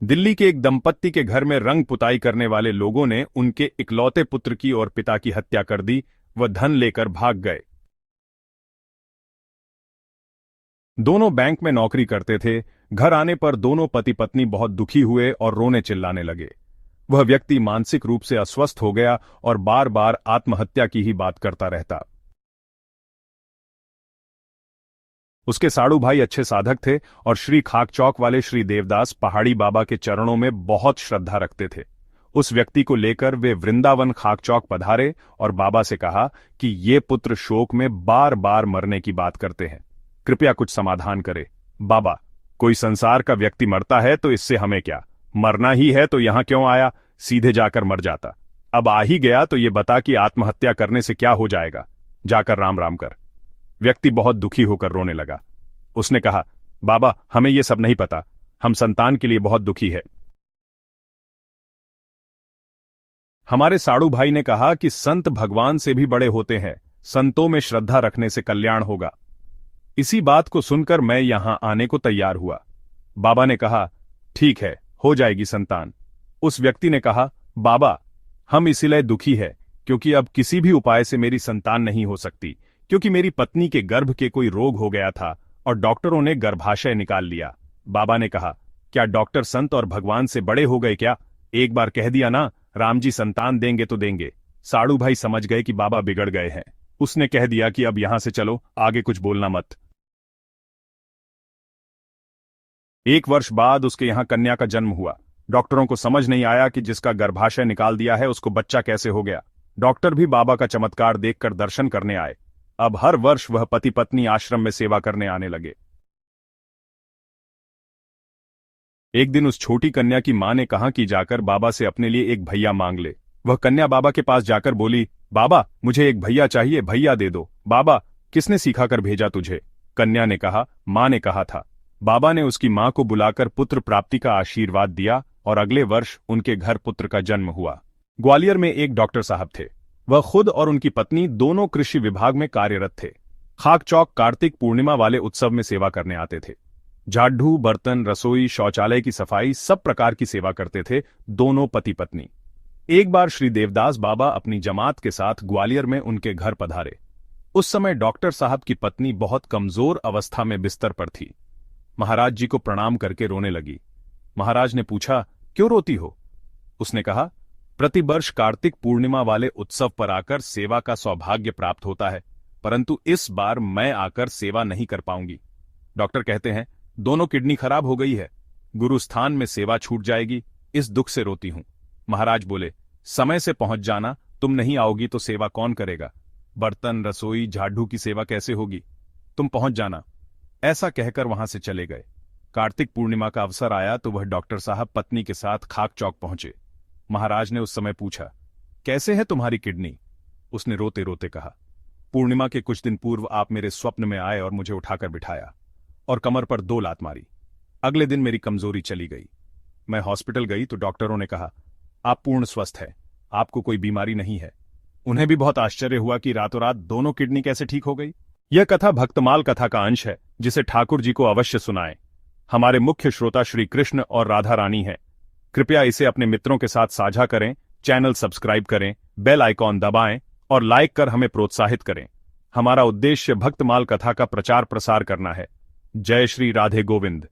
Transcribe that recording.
दिल्ली के एक दंपत्ति के घर में रंग पुताई करने वाले लोगों ने उनके इकलौते पुत्र की और पिता की हत्या कर दी। वह धन लेकर भाग गए। दोनों बैंक में नौकरी करते थे। घर आने पर दोनों पति पत्नी बहुत दुखी हुए और रोने चिल्लाने लगे। वह व्यक्ति मानसिक रूप से अस्वस्थ हो गया और बार बार आत्महत्या की ही बात करता रहता। उसके साड़ू भाई अच्छे साधक थे और श्री खाकचौक वाले श्री देवदास पहाड़ी बाबा के चरणों में बहुत श्रद्धा रखते थे। उस व्यक्ति को लेकर वे वृंदावन खाकचौक पधारे और बाबा से कहा कि ये पुत्र शोक में बार बार मरने की बात करते हैं, कृपया कुछ समाधान करे। बाबा, कोई संसार का व्यक्ति मरता है तो इससे हमें क्या, मरना ही है तो यहां क्यों आया, सीधे जाकर मर जाता। अब आ ही गया तो ये बता कि आत्महत्या करने से क्या हो जाएगा, जाकर राम राम कर। व्यक्ति बहुत दुखी होकर रोने लगा। उसने कहा, बाबा, हमें ये सब नहीं पता, हम संतान के लिए बहुत दुखी है। हमारे साड़ू भाई ने कहा कि संत भगवान से भी बड़े होते हैं, संतों में श्रद्धा रखने से कल्याण होगा। इसी बात को सुनकर मैं यहां आने को तैयार हुआ। बाबा ने कहा, ठीक है, हो जाएगी संतान। उस व्यक्ति ने कहा, बाबा, हम इसीलिए दुखी है क्योंकि अब किसी भी उपाय से मेरी संतान नहीं हो सकती, क्योंकि मेरी पत्नी के गर्भ के कोई रोग हो गया था और डॉक्टरों ने गर्भाशय निकाल लिया। बाबा ने कहा, क्या डॉक्टर संत और भगवान से बड़े हो गए क्या? एक बार कह दिया ना, राम जी संतान देंगे तो देंगे। साड़ू भाई समझ गए कि बाबा बिगड़ गए हैं। उसने कह दिया कि अब यहां से चलो, आगे कुछ बोलना मत। एक वर्ष बाद उसके यहां कन्या का जन्म हुआ। डॉक्टरों को समझ नहीं आया कि जिसका गर्भाशय निकाल दिया है उसको बच्चा कैसे हो गया। डॉक्टर भी बाबा का चमत्कार देखकर दर्शन करने आए। अब हर वर्ष वह पति पत्नी आश्रम में सेवा करने आने लगे। एक दिन उस छोटी कन्या की मां ने कहा कि जाकर बाबा से अपने लिए एक भैया मांग ले। वह कन्या बाबा के पास जाकर बोली, बाबा, मुझे एक भैया चाहिए, भैया दे दो। बाबा, किसने सिखाकर भेजा तुझे? कन्या ने कहा, मां ने कहा था। बाबा ने उसकी मां को बुलाकर पुत्र प्राप्ति का आशीर्वाद दिया और अगले वर्ष उनके घर पुत्र का जन्म हुआ। ग्वालियर में एक डॉक्टर साहब थे। वह खुद और उनकी पत्नी दोनों कृषि विभाग में कार्यरत थे। खाकचौक कार्तिक पूर्णिमा वाले उत्सव में सेवा करने आते थे। झाड़ू, बर्तन, रसोई, शौचालय की सफाई, सब प्रकार की सेवा करते थे दोनों पति पत्नी। एक बार श्री देवदास बाबा अपनी जमात के साथ ग्वालियर में उनके घर पधारे। उस समय डॉक्टर साहब की पत्नी बहुत कमजोर अवस्था में बिस्तर पर थी। महाराज जी को प्रणाम करके रोने लगी। महाराज ने पूछा, क्यों रोती हो? उसने कहा, प्रतिवर्ष कार्तिक पूर्णिमा वाले उत्सव पर आकर सेवा का सौभाग्य प्राप्त होता है, परंतु इस बार मैं आकर सेवा नहीं कर पाऊंगी। डॉक्टर कहते हैं, दोनों किडनी खराब हो गई है, गुरुस्थान में सेवा छूट जाएगी, इस दुख से रोती हूं। महाराज बोले, समय से पहुंच जाना, तुम नहीं आओगी तो सेवा कौन करेगा? बर्तन, रसोई, झाड़ू की सेवा कैसे होगी? तुम पहुंच जाना। ऐसा कहकर वहां से चले गए। कार्तिक पूर्णिमा का अवसर आया तो वह डॉक्टर साहब पत्नी के साथ खाकचौक पहुंचे। महाराज ने उस समय पूछा, कैसे है तुम्हारी किडनी? उसने रोते रोते कहा, पूर्णिमा के कुछ दिन पूर्व आप मेरे स्वप्न में आए और मुझे उठाकर बिठाया और कमर पर 2 लात मारी। अगले दिन मेरी कमजोरी चली गई। मैं हॉस्पिटल गई तो डॉक्टरों ने कहा, आप पूर्ण स्वस्थ है, आपको कोई बीमारी नहीं है। उन्हें भी बहुत आश्चर्य हुआ कि रातों रात दोनों किडनी कैसे ठीक हो गई। यह कथा भक्तमाल कथा का अंश है, जिसे ठाकुर जी को अवश्य सुनाएं। हमारे मुख्य श्रोता श्री कृष्ण और राधा रानी हैं। कृपया इसे अपने मित्रों के साथ साझा करें, चैनल सब्सक्राइब करें, बेल आइकॉन दबाएं और लाइक कर हमें प्रोत्साहित करें। हमारा उद्देश्य भक्तमाल कथा का प्रचार प्रसार करना है। जय श्री राधे गोविंद।